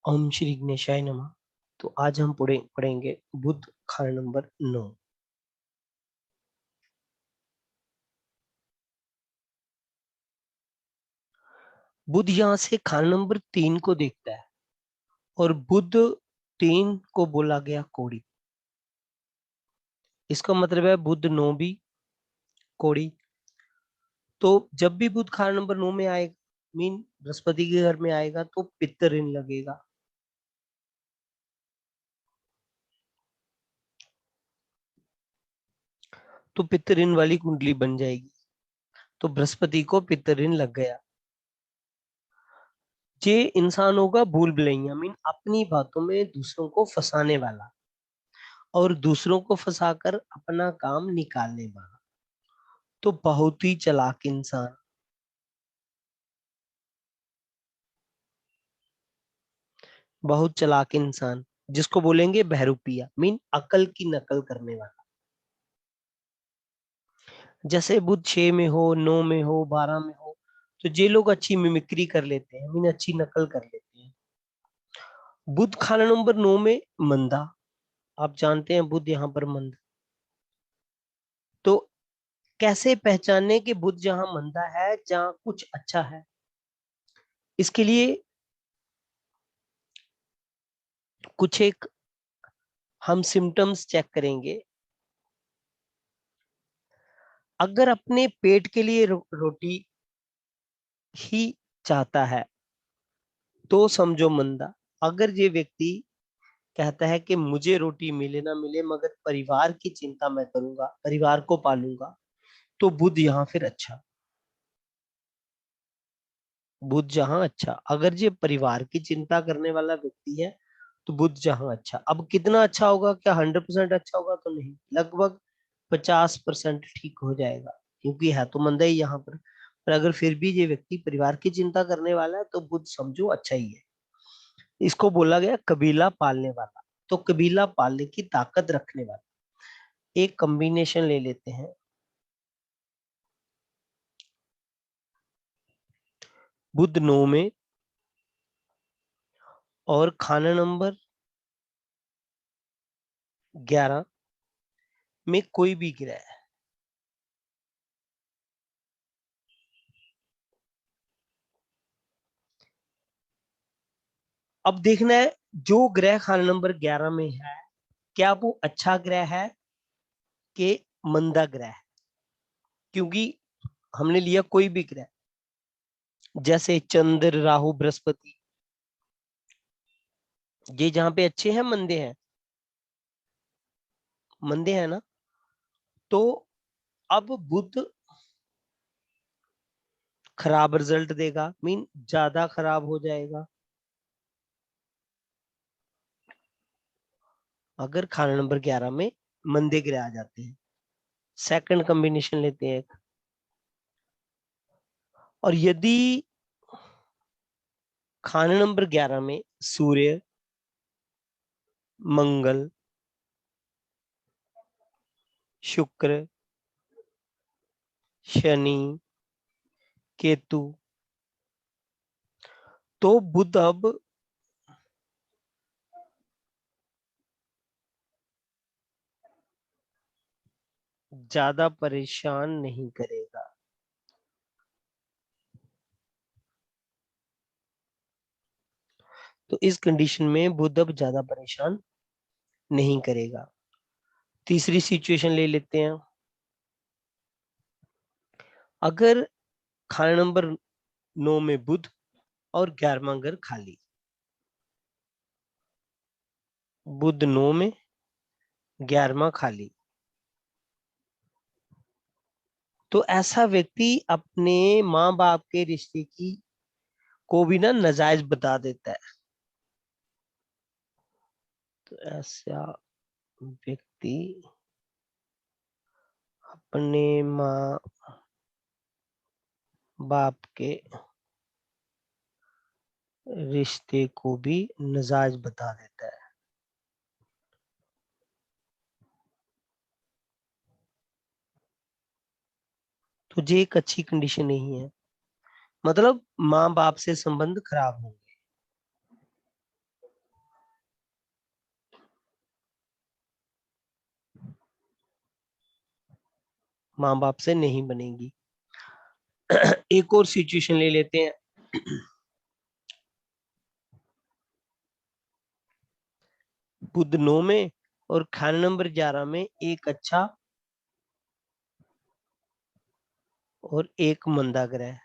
ओम श्री गणेशाय नमः। तो आज हम पढ़ेंगे बुध खाना नंबर 9। बुध यहाँ से खाना नंबर 3 को देखता है और बुध 3 को बोला गया कोड़ी। इसका मतलब है बुध 9 भी कोड़ी। तो जब भी बुध खाना नंबर 9 में आएगा, मीन बृहस्पति के घर में आएगा, तो पित्त ऋण लगेगा। तो पित्त ऋण वाली कुंडली बन जाएगी। तो बृहस्पति को पित्त ऋण लग गया। ये इंसान होगा भूल भुलैया, मीन अपनी बातों में दूसरों को फंसाने वाला और दूसरों को फंसाकर अपना काम निकालने वाला। तो बहुत ही चालाक इंसान। बहुत चालाक इंसान जिसको बोलेंगे बहरूपिया, मीन अकल की नकल करने वाला। जैसे बुध 6 में हो, 9 में हो, 12 में हो, तो ये लोग अच्छी मिमिक्री कर लेते हैं, मीन अच्छी नकल कर लेते हैं। बुध खाना नंबर 9 में मंदा। आप जानते हैं बुध यहाँ पर मंद। तो कैसे पहचानने कि बुध जहां मंदा है, जहां कुछ अच्छा है? इसके लिए कुछ एक हम सिम्टम्स चेक करेंगे। अगर अपने पेट के लिए रोटी ही चाहता है तो समझो मंदा। अगर ये व्यक्ति कहता है कि मुझे रोटी मिले ना मिले मगर परिवार की चिंता मैं करूंगा, परिवार को पालूंगा, तो बुध यहाँ फिर अच्छा। बुध जहां अच्छा, अगर ये परिवार की चिंता करने वाला व्यक्ति है तो बुध जहां अच्छा। अब कितना अच्छा होगा? क्या 100% अच्छा होगा? तो नहीं, लगभग 50% ठीक हो जाएगा, क्योंकि है तो मंदा ही यहाँ पर अगर फिर भी ये व्यक्ति परिवार की चिंता करने वाला है तो बुध समझो अच्छा ही है। इसको बोला गया कबीला पालने वाला। तो कबीला पालने की ताकत रखने वाला। एक कॉम्बिनेशन ले लेते हैं। बुध 9 में और खाना नंबर 11 में कोई भी ग्रह है। अब देखना है जो ग्रह खाना नंबर 11 में है, क्या वो अच्छा ग्रह है कि मंदा ग्रह है? क्योंकि हमने लिया कोई भी ग्रह, जैसे चंद्र, राहु, बृहस्पति, ये जहां पे अच्छे हैं मंदे हैं? मंदे हैं ना। तो अब बुध खराब रिजल्ट देगा, मीन ज्यादा खराब हो जाएगा अगर खाना नंबर 11 में मंदे ग्रह आ जाते हैं। सेकंड कॉम्बिनेशन लेते हैं एक। और यदि खाना नंबर 11 में सूर्य, मंगल, शुक्र, शनि, केतु, तो बुध अब ज्यादा परेशान नहीं करेगा। तो इस कंडीशन में बुध अब ज्यादा परेशान नहीं करेगा। तीसरी सिचुएशन ले लेते हैं। अगर खाना नंबर 9 में बुध और 11वां घर खाली। बुध 9 में, 11वां खाली, तो ऐसा व्यक्ति अपने माँ बाप के रिश्ते की को भी ना नाजायज बता देता है। तो ऐसा व्यक्ति अपने माँ बाप के रिश्ते को भी नाजायज बता देता है। तो ये एक अच्छी कंडीशन नहीं है, मतलब माँ बाप से संबंध खराब होंगे। माँ बाप से नहीं बनेगी। एक और सिचुएशन ले लेते हैं। बुध 9 में और खाना नंबर 11 में एक अच्छा और एक मंदा ग्रह।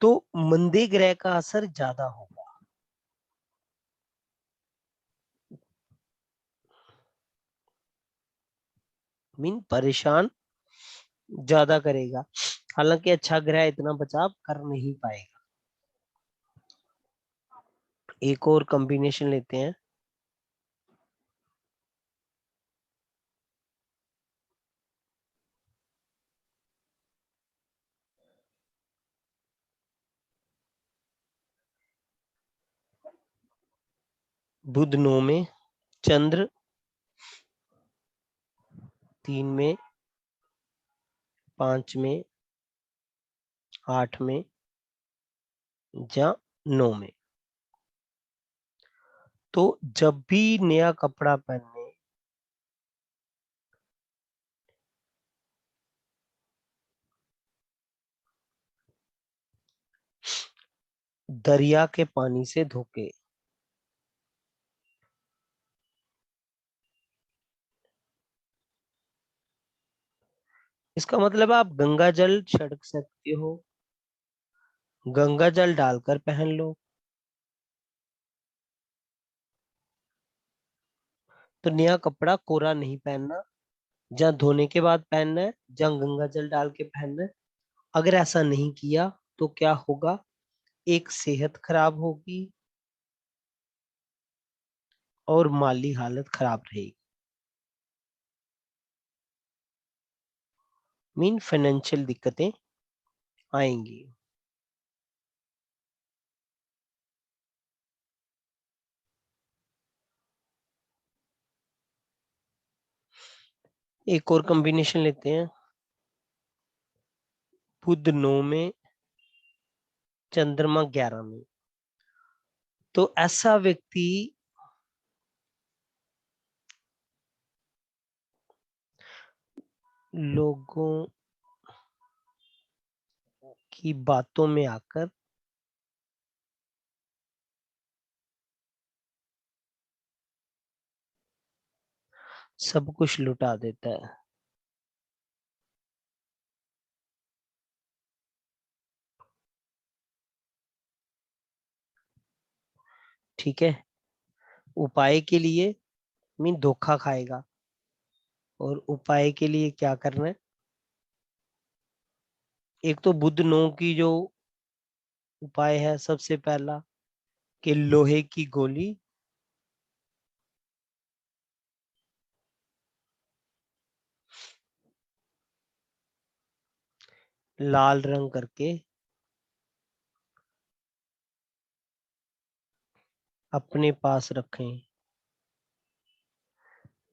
तो मंदे ग्रह का असर ज्यादा होगा। मीन परेशान ज्यादा करेगा। हालांकि अच्छा ग्रह इतना बचाव कर नहीं पाएगा। एक और कॉम्बिनेशन लेते हैं। बुध 9 में, चंद्र 3 में, 5 में, 8 में या 9 में। तो जब भी नया कपड़ा पहनने, दरिया के पानी से धोके। इसका मतलब आप गंगा जल छिड़क सकते हो, गंगा जल डालकर पहन लो। तो नया कपड़ा कोरा नहीं पहनना, जहाँ धोने के बाद पहनना है, जहाँ गंगा जल डाल के पहनना है। अगर ऐसा नहीं किया तो क्या होगा? एक, सेहत खराब होगी और माली हालत खराब रहेगी। मीन फाइनेंशियल दिक्कतें आएंगी। एक और कॉम्बिनेशन लेते हैं। बुध 9 में, चंद्रमा 11 में। तो ऐसा व्यक्ति लोगों की बातों में आकर सब कुछ लुटा देता है। ठीक है। उपाय के लिए, मीन धोखा खाएगा। और उपाय के लिए क्या करना है? एक तो बुध 9 की जो उपाय है, सबसे पहला कि लोहे की गोली लाल रंग करके अपने पास रखें।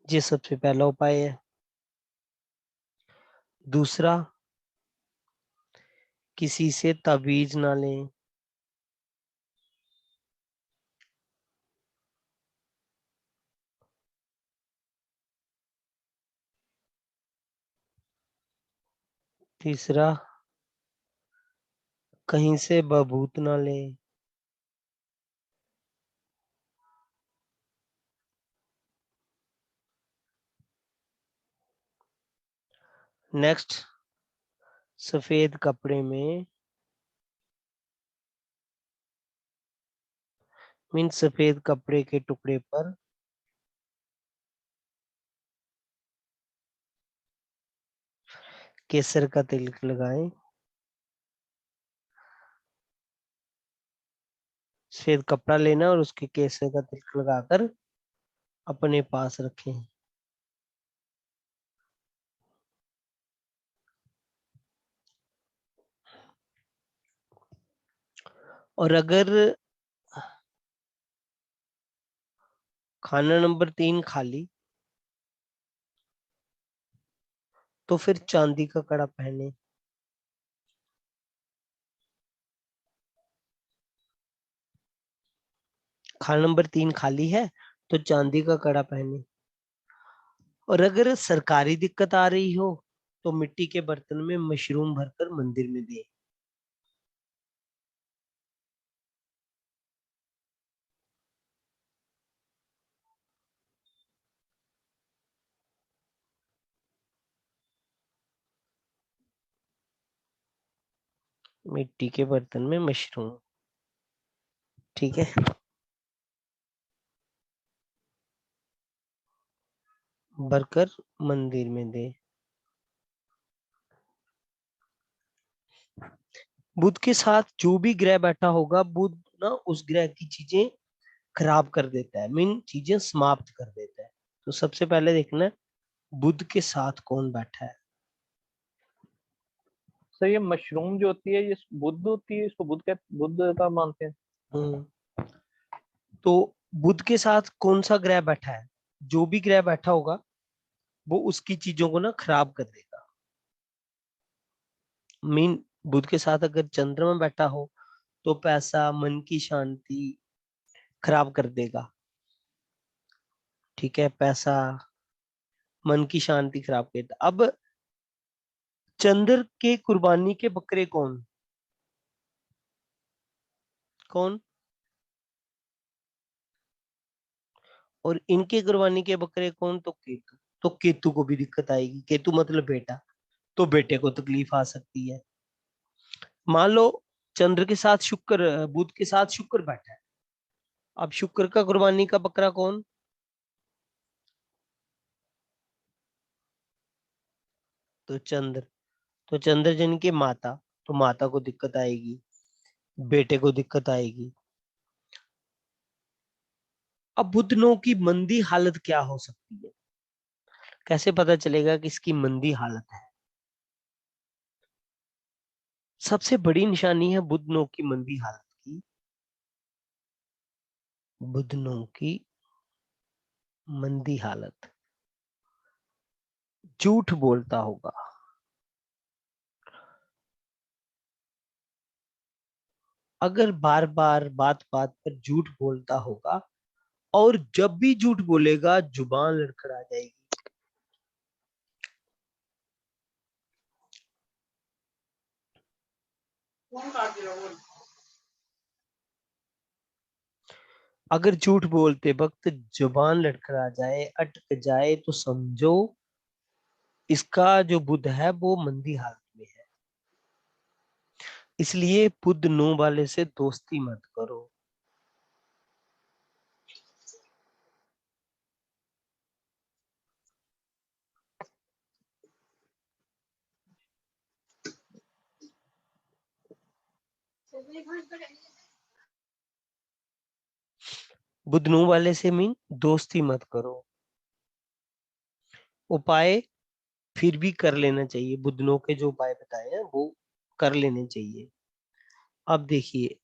ये सबसे पहला उपाय है। दूसरा, किसी से ताबीज ना लें। तीसरा, कहीं से बभूत ना लें। नेक्स्ट, सफेद कपड़े में, मीन सफेद कपड़े के टुकड़े पर केसर का तिलक लगाएं। सफेद कपड़ा लेना और उसके केसर का तिलक लगाकर अपने पास रखें। और अगर खाना नंबर 3 खाली, तो फिर चांदी का कड़ा पहने। खाना नंबर 3 खाली है तो चांदी का कड़ा पहने। और अगर सरकारी दिक्कत आ रही हो तो मिट्टी के बर्तन में मशरूम भरकर मंदिर में दे। मिट्टी के बर्तन में मशरूम, ठीक है, भरकर मंदिर में दे। बुध के साथ जो भी ग्रह बैठा होगा, बुध ना उस ग्रह की चीजें खराब कर देता है, मीन चीजें समाप्त कर देता है। तो सबसे पहले देखना है बुध के साथ कौन बैठा है। सर ये मशरूम जो होती है ये बुध होती है, इसको बुध का मानते हैं। हम्म, तो बुध के साथ कौन सा ग्रह बैठा है, जो भी ग्रह बैठा होगा वो उसकी चीजों को ना खराब कर देगा। मीन बुध के साथ अगर चंद्रमा बैठा हो तो पैसा, मन की शांति खराब कर देगा, ठीक है, पैसा, मन की शांति खराब कर देगा। अब चंद्र के कुर्बानी के बकरे कौन कौन, और इनके कुर्बानी के बकरे कौन, तो केतु। तो केतु को भी दिक्कत आएगी, केतु मतलब बेटा, तो बेटे को तकलीफ आ सकती है। मान लो चंद्र के साथ शुक्र, बुध के साथ शुक्र बैठा है, अब शुक्र का कुर्बानी का बकरा कौन, तो चंद्र। तो चंद्र जन की माता, तो माता को दिक्कत आएगी, बेटे को दिक्कत आएगी। अब बुधनों की मंदी हालत क्या हो सकती है, कैसे पता चलेगा कि इसकी मंदी हालत है। सबसे बड़ी निशानी है बुधनों की मंदी हालत की, बुधनों की मंदी हालत, झूठ बोलता होगा। अगर बार बार बात बात पर झूठ बोलता होगा, और जब भी झूठ बोलेगा जुबान लड़खड़ा जाएगी। अगर झूठ बोलते वक्त जुबान लड़खड़ा जाए, अटक जाए, तो समझो इसका जो बुध है वो मंदी हालत में है। इसलिए बुध नो वाले से दोस्ती मत करो। बुध नो वाले से मीन दोस्ती मत करो। उपाय फिर भी कर लेना चाहिए, बुधनों के जो उपाय बताए हैं वो कर लेने चाहिए। अब देखिए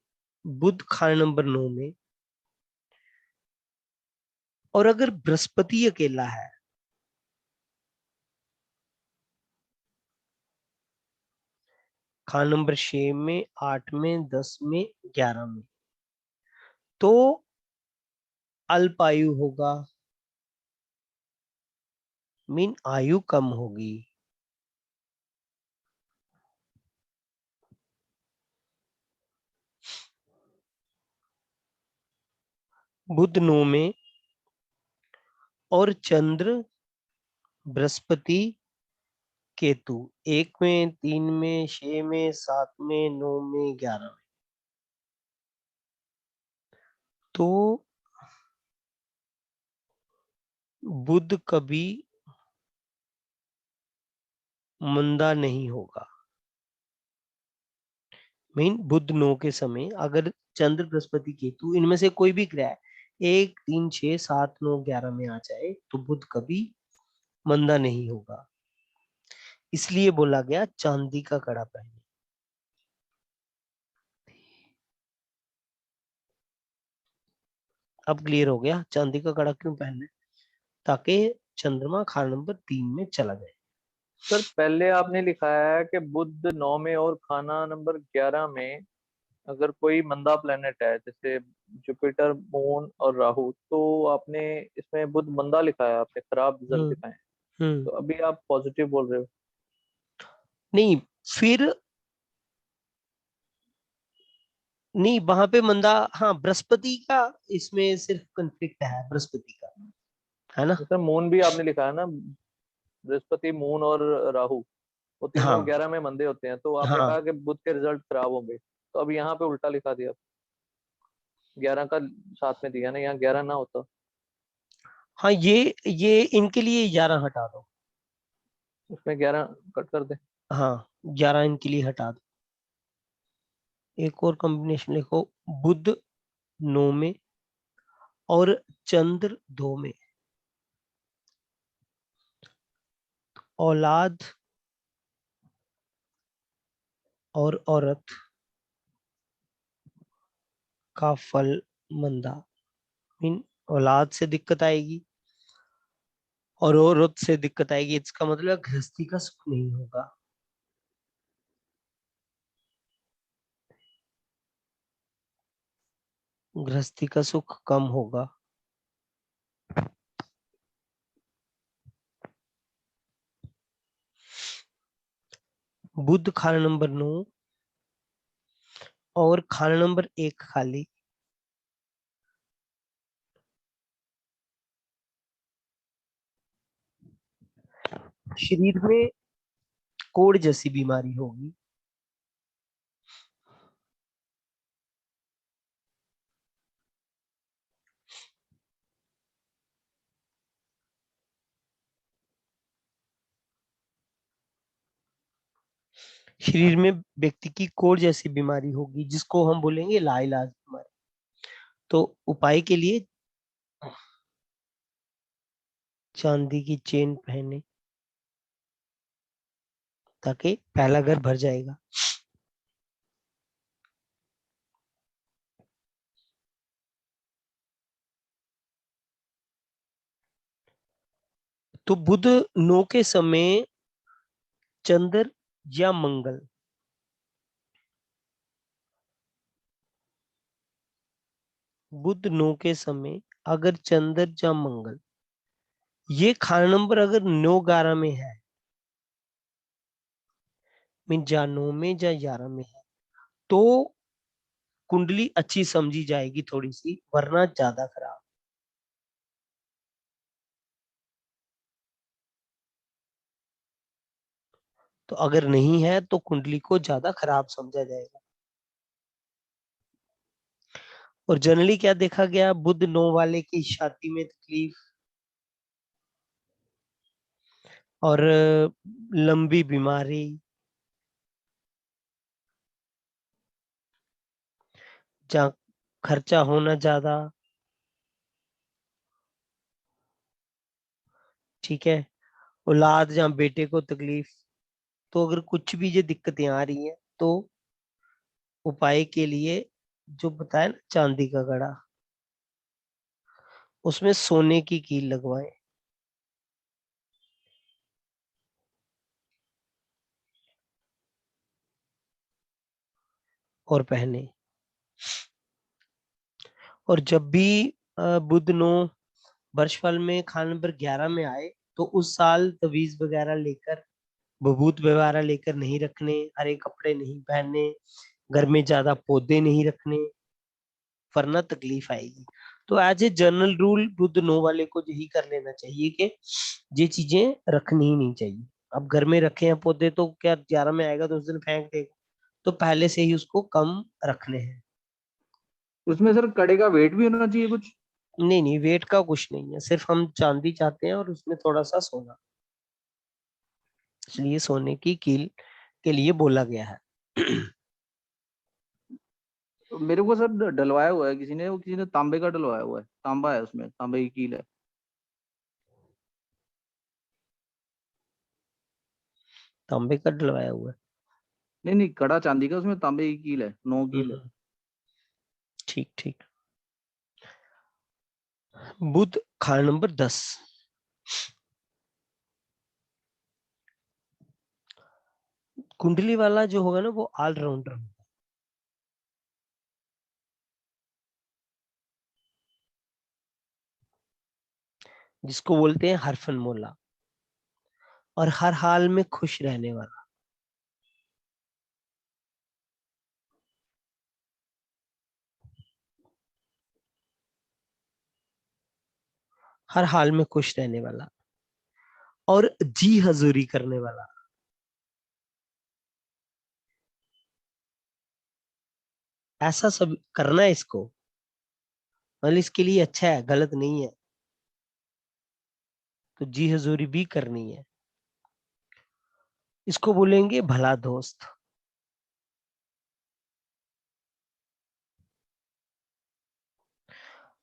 बुध खाना नंबर 9 में, और अगर बृहस्पति अकेला है, खाना नंबर 6 में, 8 में, 10 में, 11 में, तो अल्पायु होगा, मीन आयु कम होगी। बुध 9 में, और चंद्र, बृहस्पति, केतु 1 में, 3 में, 6 में, 7 में, 9 में, 11 में, तो बुध कभी मंदा नहीं होगा। मीन बुध 9 के समय अगर चंद्र, बृहस्पति, केतु इनमें से कोई भी ग्रह 1, 3, 6, 7, 9, 11 में आ जाए तो बुध कभी मंदा नहीं होगा। इसलिए बोला गया चांदी का कड़ा पहने। अब क्लियर हो गया चांदी का कड़ा क्यों पहनना है, ताकि चंद्रमा खाना नंबर 3 में चला जाए। सर पहले आपने लिखाया है कि बुध 9 में और खाना नंबर 11 में अगर कोई मंदा प्लेनेट है जैसे जुपिटर, मून और राहु, तो आपने इसमें बुध मंदा लिखा है, आपने खराब रिजल्ट हम्म, दिखाए हैं। तो अभी आप पॉजिटिव बोल रहे हो। नहीं, फिर नहीं, वहां पे मंदा, हाँ बृहस्पति का, इसमें सिर्फ कंफ्लिक्ट है बृहस्पति का, है ना। जैसे मून भी आपने लिखा है ना, बृहस्पति मून और राहु, वो तीनों हाँ 11 में मंदे होते हैं, तो आपने हाँ कहा कि बुध के रिजल्ट खराब होंगे, तो अब यहाँ पे उल्टा लिखा दिया, 11 का साथ में दिया ना, यहाँ 11 ना होता। हाँ, ये इनके लिए 11 हटा दो। उसमें 11 कट कर दे। हाँ, 11 इनके लिए हटा दो। एक और कॉम्बिनेशन लिखो, बुध 9 में और चंद्र 2 में, औलाद और औरत का फल मंदा। मीन औलाद से दिक्कत आएगी और औरत से दिक्कत आएगी, इसका मतलब गृहस्थी का सुख नहीं होगा। गृहस्थी का सुख कम होगा। बुध खाना नंबर 9 और खाना नंबर 1 खाली। शरीर में कोढ़ जैसी बीमारी होगी। शरीर में व्यक्ति की कोढ़ जैसी बीमारी होगी, जिसको हम बोलेंगे लाइलाज बीमारी। तो उपाय के लिए चांदी की चेन पहने, ताकि पहला घर भर जाएगा। तो बुध 9 के समय चंद्र या मंगल, बुध 9 के समय अगर चंद्र या मंगल, ये खाना नंबर अगर 9-11 में है, मीन या 9 में या 11 में है, तो कुंडली अच्छी समझी जाएगी थोड़ी सी, वरना ज्यादा खराब। तो अगर नहीं है तो कुंडली को ज्यादा खराब समझा जाएगा। और जनरली क्या देखा गया, बुध 9 वाले की छाती में तकलीफ और लंबी बीमारी, जहाँ खर्चा होना ज्यादा, ठीक है, औलाद जहाँ बेटे को तकलीफ। तो अगर कुछ भी ये दिक्कतें आ रही हैं, तो उपाय के लिए जो बताया ना, चांदी का घड़ा, उसमें सोने की कील लगवाएं और पहने। और जब भी बुध 9 वर्षफल में खान नंबर 11 में आए, तो उस साल तवीज वगैरह लेकर, भभूत वगैरह लेकर नहीं रखने, हरे कपड़े नहीं पहनने, घर में ज्यादा पौधे नहीं रखने, वरना तकलीफ आएगी। तो एज ए जनरल रूल बुध 9 वाले को यही कर लेना चाहिए कि ये चीजें रखनी ही नहीं चाहिए। अब घर में रखे हैं पौधे, तो क्या 11 में आएगा तो उस दिन फेंक देगा, तो पहले से ही उसको कम रखने हैं। उसमें सर कड़े का वेट भी होना चाहिए कुछ? नहीं नहीं, वेट का कुछ नहीं है, सिर्फ हम चांदी चाहते हैं और उसमें थोड़ा सा सोना, इसलिए सोने की कील के लिए बोला गया है। मेरे को सर डलवाया हुआ है किसी ने, वो किसी ने तांबे का डलवाया हुआ है, तांबा है उसमें, तांबे की कील है। तांबे का डलवाया हुआ है। नहीं नहीं, कड़ा चांदी का, उसमें तांबे की कील है, 9 कील है। हम्म, ठीक ठीक। बुध खाना नंबर 10, कुंडली वाला जो होगा ना, वो ऑलराउंडर होगा, जिसको बोलते हैं हरफन मोला। और हर हाल में खुश रहने वाला। हर हाल में खुश रहने वाला और जी हजूरी करने वाला। ऐसा सब करना है इसको, मतलब इसके लिए अच्छा है, गलत नहीं है, तो जी हजूरी भी करनी है। इसको बोलेंगे भला दोस्त।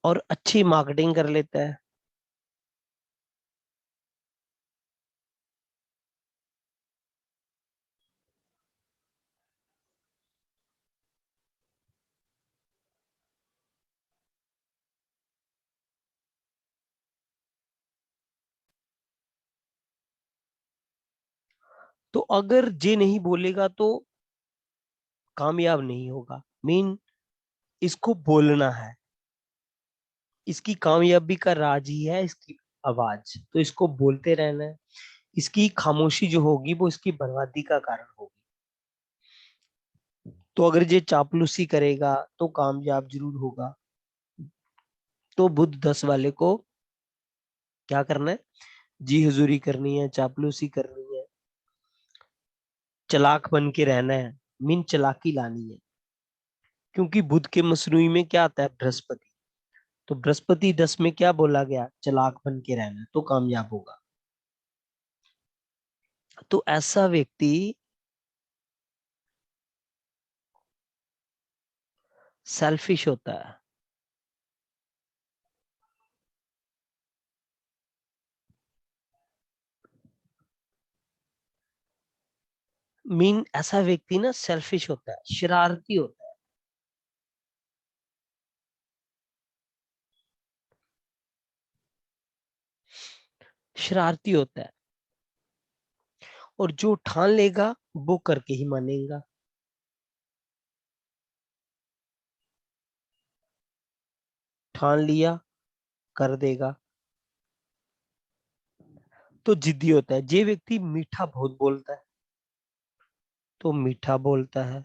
और अच्छी मार्केटिंग कर लेता है। तो अगर जे नहीं बोलेगा तो कामयाब नहीं होगा। मीन इसको बोलना है, इसकी कामयाबी का राज ही है इसकी आवाज, तो इसको बोलते रहना है। इसकी खामोशी जो होगी वो इसकी बर्बादी का कारण होगी। तो अगर ये चापलूसी करेगा तो कामयाब जरूर होगा। तो बुद्ध 10 वाले को क्या करना है? जी हुजूरी करनी है, चापलूसी करनी है, चालाक बन के रहना है, मीन चालाकी लानी है। क्योंकि बुद्ध के मसनूई में क्या आता है? बृहस्पति। तो बृहस्पति 10 में क्या बोला गया? चालाक बन के रहना है, तो कामयाब होगा। तो ऐसा व्यक्ति सेल्फिश होता है। मीन ऐसा व्यक्ति ना सेल्फिश होता है, शरारती होता है। शरारती होता है। और जो ठान लेगा वो करके ही मानेगा। ठान लिया, कर देगा। तो जिद्दी होता है। जे व्यक्ति मीठा बहुत बोलता है, तो मीठा बोलता है,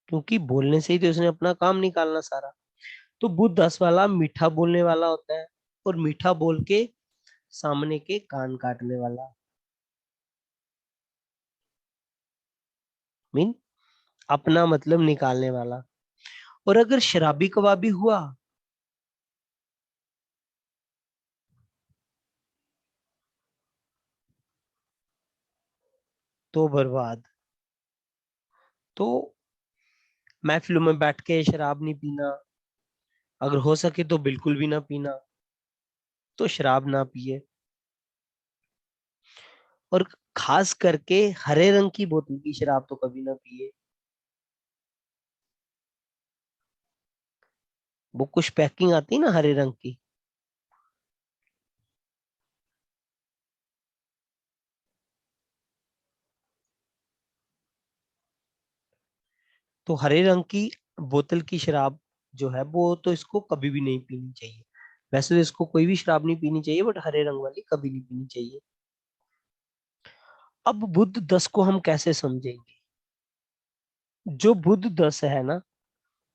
क्योंकि बोलने से ही तो उसने अपना काम निकालना सारा। तो बुद्ध 10 वाला मीठा बोलने वाला होता है, और मीठा बोल के सामने के कान काटने वाला। मीन अपना मतलब निकालने वाला। और अगर शराबी कबाबी हुआ तो बर्बाद। तो महफिलों में बैठ के शराब नहीं पीना, अगर हो सके तो बिल्कुल भी ना पीना। तो शराब ना पिए। और खास करके हरे रंग की बोतल की शराब तो कभी ना पिए। वो कुछ पैकिंग आती है ना हरे रंग की, तो हरे रंग की बोतल की शराब जो है वो तो इसको कभी भी नहीं पीनी चाहिए। वैसे तो इसको कोई भी शराब नहीं पीनी चाहिए, बट हरे रंग वाली कभी नहीं पीनी चाहिए। अब बुद्ध 10 को हम कैसे समझेंगे? जो बुद्ध 10 है ना,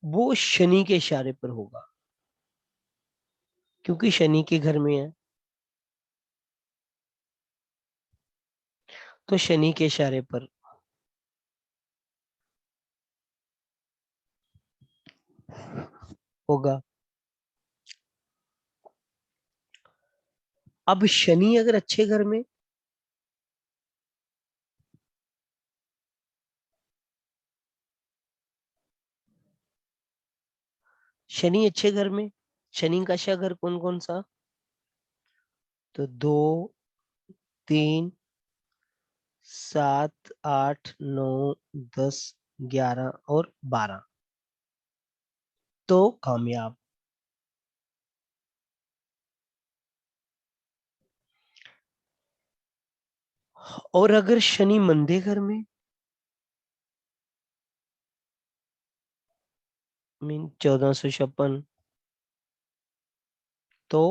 वो शनि के इशारे पर होगा, क्योंकि शनि के घर में है। तो शनि के इशारे पर होगा। अब शनि अगर अच्छे घर में, शनि अच्छे घर में, शनि का अच्छा घर कौन कौन सा? तो 2, 3, 7, 8, 9, 10, 11 और 12। तो कामयाब। और अगर शनि मंदे घर में, मीन 1456, तो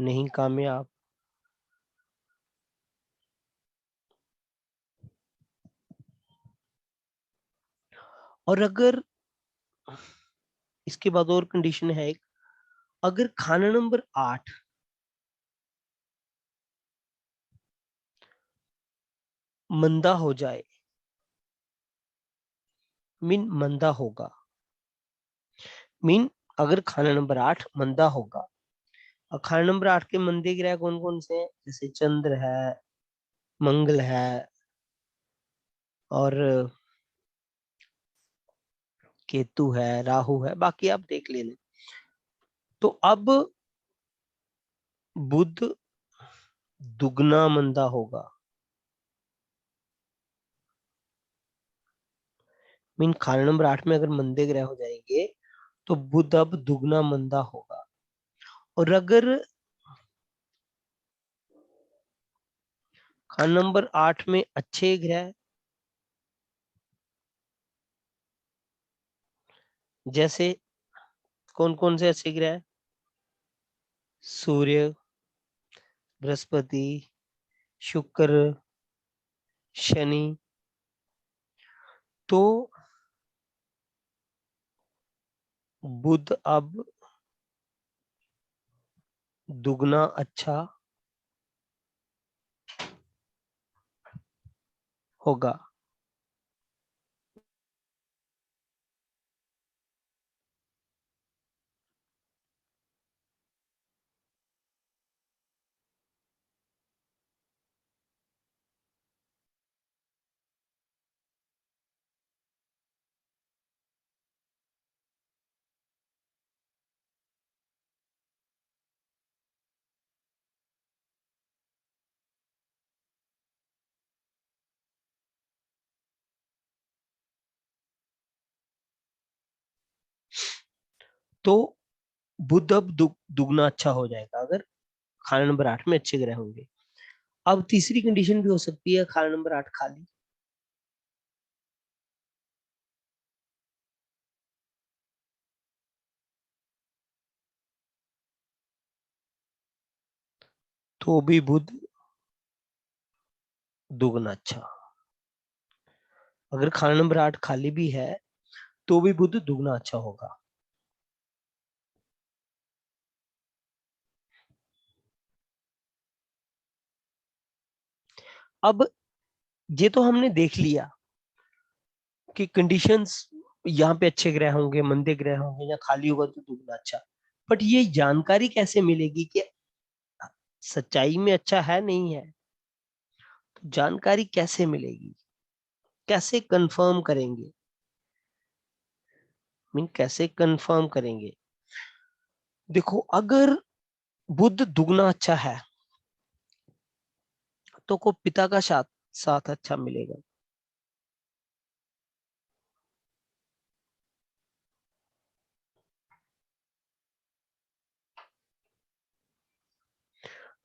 नहीं कामयाब। और अगर इसके बाद और कंडीशन है एक, अगर खाना नंबर 8 मंदा हो जाए, मीन मंदा होगा, मीन अगर खाना नंबर 8 मंदा होगा, और खाना नंबर 8 के मंदे ग्रह कौन कौन से हैं, जैसे चंद्र है, मंगल है, और केतु है, राहु है, बाकी आप देख लेना। तो अब बुध दुगना मंदा होगा, मीन खाना नंबर 8 में अगर मंदे ग्रह हो जाएंगे तो बुध अब दुगना मंदा होगा। और अगर खाना नंबर 8 में अच्छे ग्रह, जैसे कौन कौन से अच्छे ग्रह, सूर्य, बृहस्पति, शुक्र, शनि, तो बुध अब दुगना अच्छा होगा। तो बुध अब दुगना अच्छा हो जाएगा अगर खाना नंबर 8 में अच्छे ग्रह होंगे। अब तीसरी कंडीशन भी हो सकती है, खाना नंबर 8 खाली, तो भी बुध दुगना अच्छा। अगर खाना नंबर 8 खाली भी है तो भी बुध दुगना अच्छा होगा। अब ये तो हमने देख लिया कि कंडीशंस, यहाँ पे अच्छे ग्रह होंगे, मंदे ग्रह होंगे, या खाली होगा तो दुगना अच्छा। बट ये जानकारी कैसे मिलेगी कि सच्चाई में अच्छा है नहीं है, तो जानकारी कैसे मिलेगी, कैसे कंफर्म करेंगे, मीन कैसे कंफर्म करेंगे। देखो अगर बुध दुगना अच्छा है तो को पिता का साथ साथ अच्छा मिलेगा।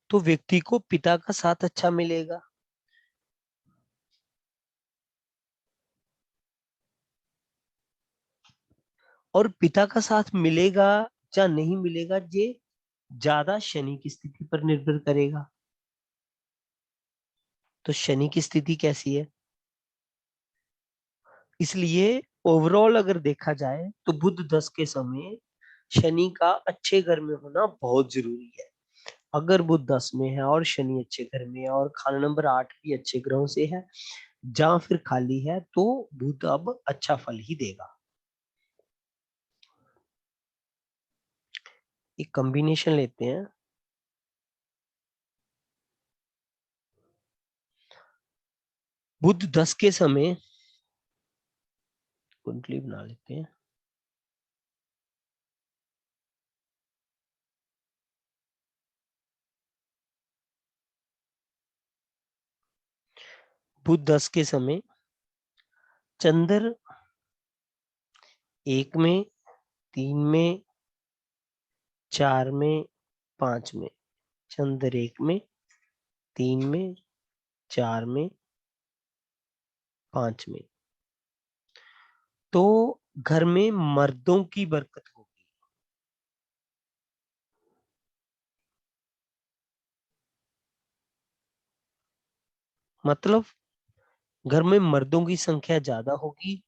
तो व्यक्ति को पिता का साथ अच्छा मिलेगा। और पिता का साथ मिलेगा या नहीं मिलेगा, ये ज्यादा शनि की स्थिति पर निर्भर करेगा। तो शनि की स्थिति कैसी है, इसलिए ओवरऑल अगर देखा जाए तो बुध 10 के समय शनि का अच्छे घर में होना बहुत जरूरी है। अगर बुध 10 में है और शनि अच्छे घर में है और खाना नंबर 8 भी अच्छे ग्रहों से है, जहां फिर खाली है, तो बुध अब अच्छा फल ही देगा। एक कॉम्बिनेशन लेते हैं। बुध 10 के समय कुंडली बना लेते हैं। बुध 10 के समय चंद्र 1 में, 3 में, 4 में, 5 में, चंद्र 1 में, 3 में, 4 में, 5 में, तो घर में मर्दों की बरकत होगी। मतलब घर में मर्दों की संख्या ज्यादा होगी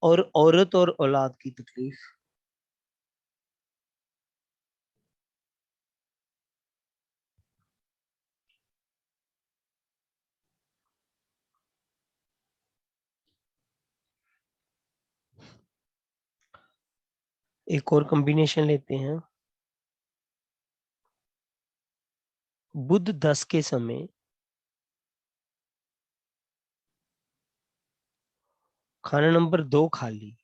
और औरत और औलाद की तकलीफ। एक और कॉम्बिनेशन लेते हैं। बुध 10 के समय खाना नंबर 2 खाली,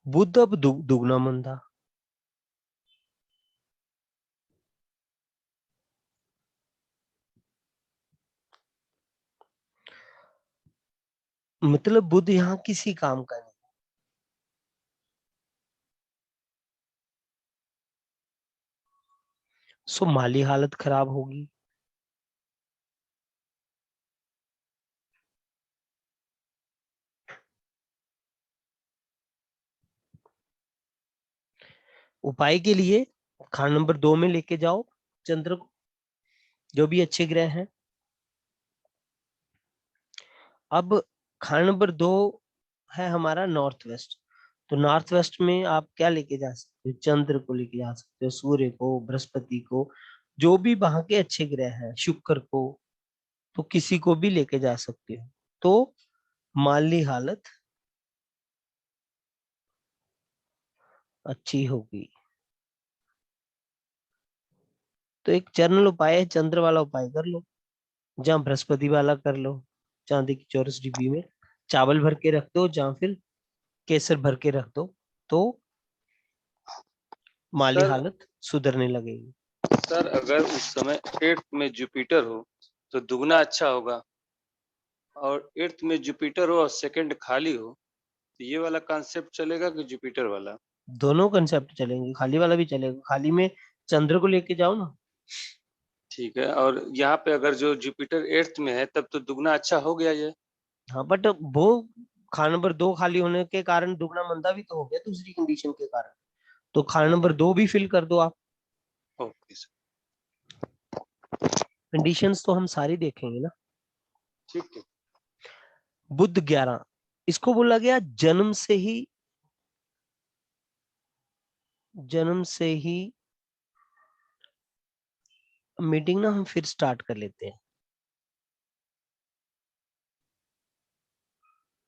बुध अब दुगना मंदा। मतलब बुध यहाँ किसी काम का नहीं। सो माली हालत खराब होगी। उपाय के लिए खाना नंबर 2 में लेके जाओ चंद्र को, जो भी अच्छे ग्रह हैं। अब खाना नंबर 2 है हमारा नॉर्थ वेस्ट। तो नॉर्थ वेस्ट में आप क्या लेके जा सकते हो? चंद्र को लेके जा सकते हो, सूर्य को, बृहस्पति को, जो भी वहां के अच्छे ग्रह हैं, शुक्र को, तो किसी को भी लेके जा सकते हो। तो माली हालत अच्छी होगी। तो एक चरणल उपाय है, चंद्र वाला उपाय कर लो, जहाँ बृहस्पति वाला कर लो। चांदी की चौरस डिब्बी में चावल भर के रख दो, जहाँ फिर केसर भर के रख दो, तो माली सर हालत सुधरने लगेगी। सर अगर उस समय 8th में जुपिटर हो तो दुगना अच्छा होगा, और 8th में जुपिटर हो और सेकंड खाली हो तो ये वाला कॉन्सेप्ट चलेगा कि जुपिटर वाला? दोनों कंसेप्ट चलेंगे, खाली वाला भी चलेगा। खाली में चंद्र को लेके जाओ ना। ठीक है, और यहाँ पे अगर जो जुपिटर 8th में है तब तो दुगना अच्छा हो गया ये। हाँ, बट वो खाना नंबर 2 खाली होने के कारण दुगना मंदा भी तो हो गया दूसरी कंडीशन के कारण। तो खाना नंबर 2 भी फिल कर दो आप। ओके सर, कंडीशंस तो हम सारी देखेंगे ना। ठीक है। बुध 11, इसको बोला गया जन्म से ही मीटिंग ना हम फिर स्टार्ट कर लेते हैं।